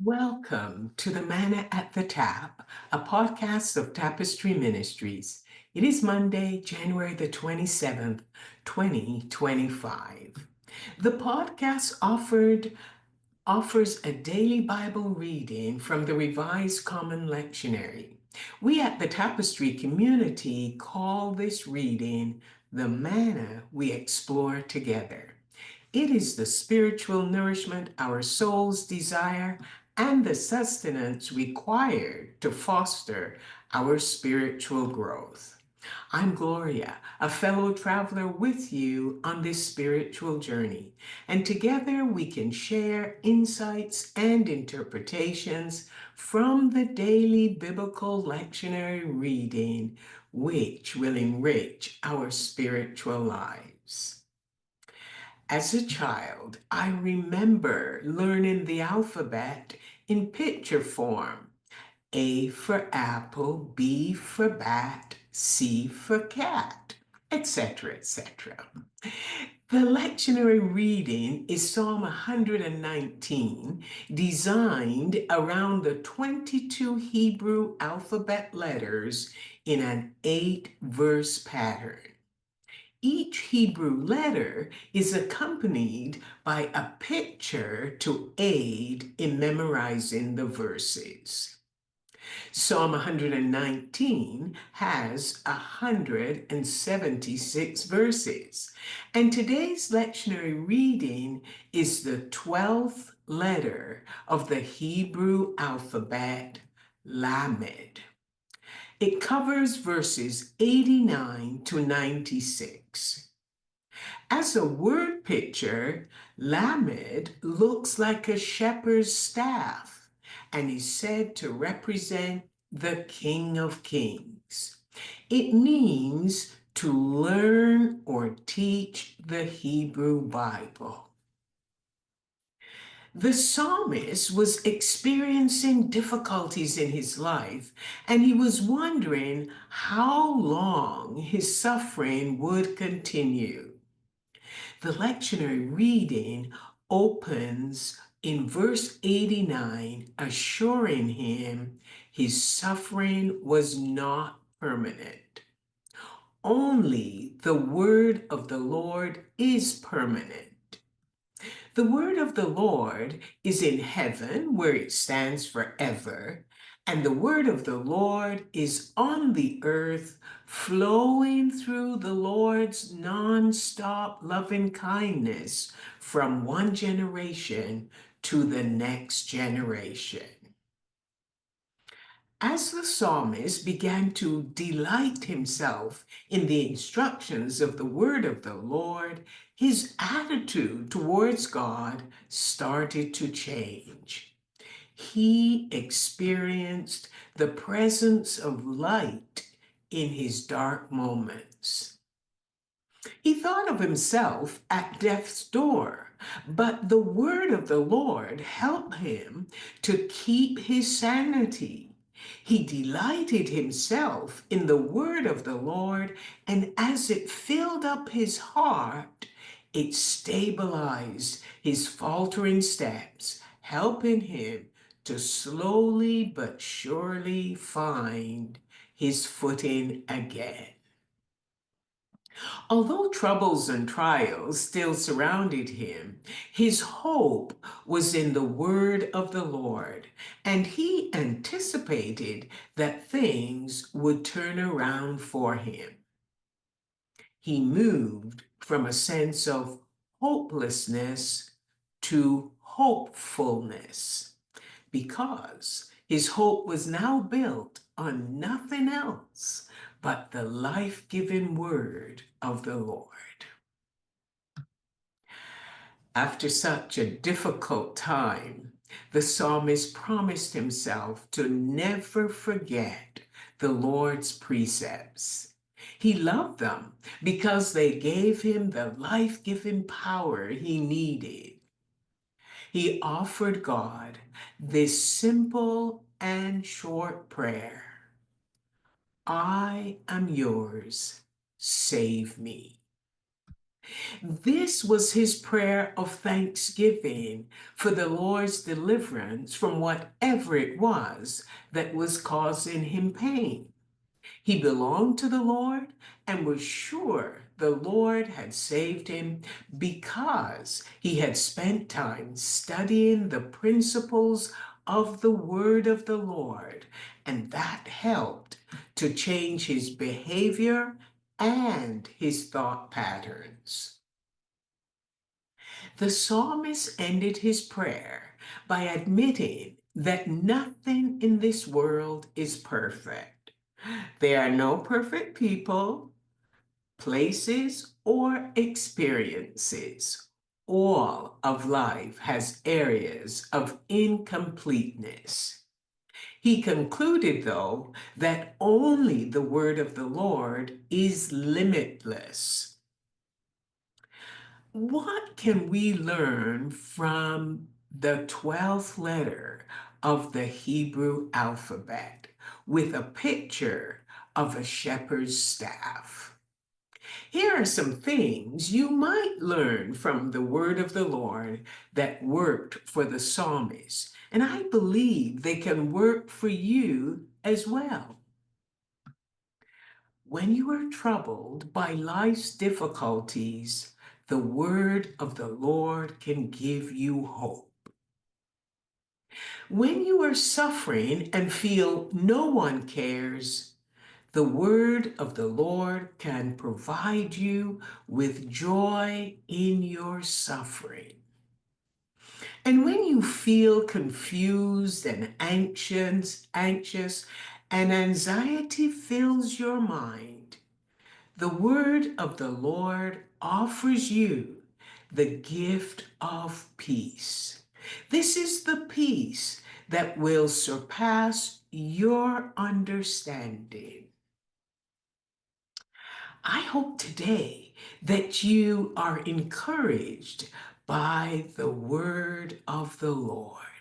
Welcome to the Manna at the Tap, a podcast of Tapestry Ministries. It is Monday, January the 27th, 2025. The podcast offers a daily Bible reading from the Revised Common Lectionary. We at the Tapestry community call this reading the manna we explore together. It is the spiritual nourishment our souls desire and the sustenance required to foster our spiritual growth. I'm Gloria, a fellow traveler with you on this spiritual journey, and together we can share insights and interpretations from the daily biblical lectionary reading, which will enrich our spiritual lives. As a child, I remember learning the alphabet in picture form. A for apple, B for bat, C for cat, etc., etc. The lectionary reading is Psalm 119, designed around the 22 Hebrew alphabet letters in an 8-verse pattern. Each Hebrew letter is accompanied by a picture to aid in memorizing the verses. Psalm 119 has 176 verses, and today's lectionary reading is the 12th letter of the Hebrew alphabet, Lamed. It covers verses 89 to 96. As a word picture, Lamed looks like a shepherd's staff and is said to represent the King of Kings. It means to learn or teach the Hebrew Bible. The psalmist was experiencing difficulties in his life, and he was wondering how long his suffering would continue. The lectionary reading opens in verse 89, assuring him his suffering was not permanent. Only the word of the Lord is permanent. The word of the Lord is in heaven, where it stands forever, and the word of the Lord is on the earth, flowing through the Lord's non-stop loving kindness from one generation to the next generation. As the psalmist began to delight himself in the instructions of the word of the Lord, his attitude towards God started to change. He experienced the presence of light in his dark moments. He thought of himself at death's door, but the word of the Lord helped him to keep his sanity. He delighted himself in the word of the Lord, and as it filled up his heart, it stabilized his faltering steps, helping him to slowly but surely find his footing again. Although troubles and trials still surrounded him, his hope was in the word of the Lord, and he anticipated that things would turn around for him. He moved from a sense of hopelessness to hopefulness because his hope was now built on nothing else but the life-giving word of the Lord. After such a difficult time, the psalmist promised himself to never forget the Lord's precepts. He loved them because they gave him the life-giving power he needed. He offered God this simple and short prayer: I am yours, save me. This was his prayer of thanksgiving for the Lord's deliverance from whatever it was that was causing him pain. He belonged to the Lord and was sure the Lord had saved him because he had spent time studying the principles of the word of the Lord, and that helped to change his behavior and his thought patterns. The psalmist ended his prayer by admitting that nothing in this world is perfect. There are no perfect people, places, or experiences. All of life has areas of incompleteness. He concluded, though, that only the word of the Lord is limitless. What can we learn from the 12th letter of the Hebrew alphabet with a picture of a shepherd's staff? Here are some things you might learn from the word of the Lord that worked for the psalmist, and I believe they can work for you as well. When you are troubled by life's difficulties, the word of the Lord can give you hope. When you are suffering and feel no one cares, the word of the Lord can provide you with joy in your suffering. And when you feel confused and anxious, and anxiety fills your mind, the word of the Lord offers you the gift of peace. This is the peace that will surpass your understanding. I hope today that you are encouraged by the word of the Lord.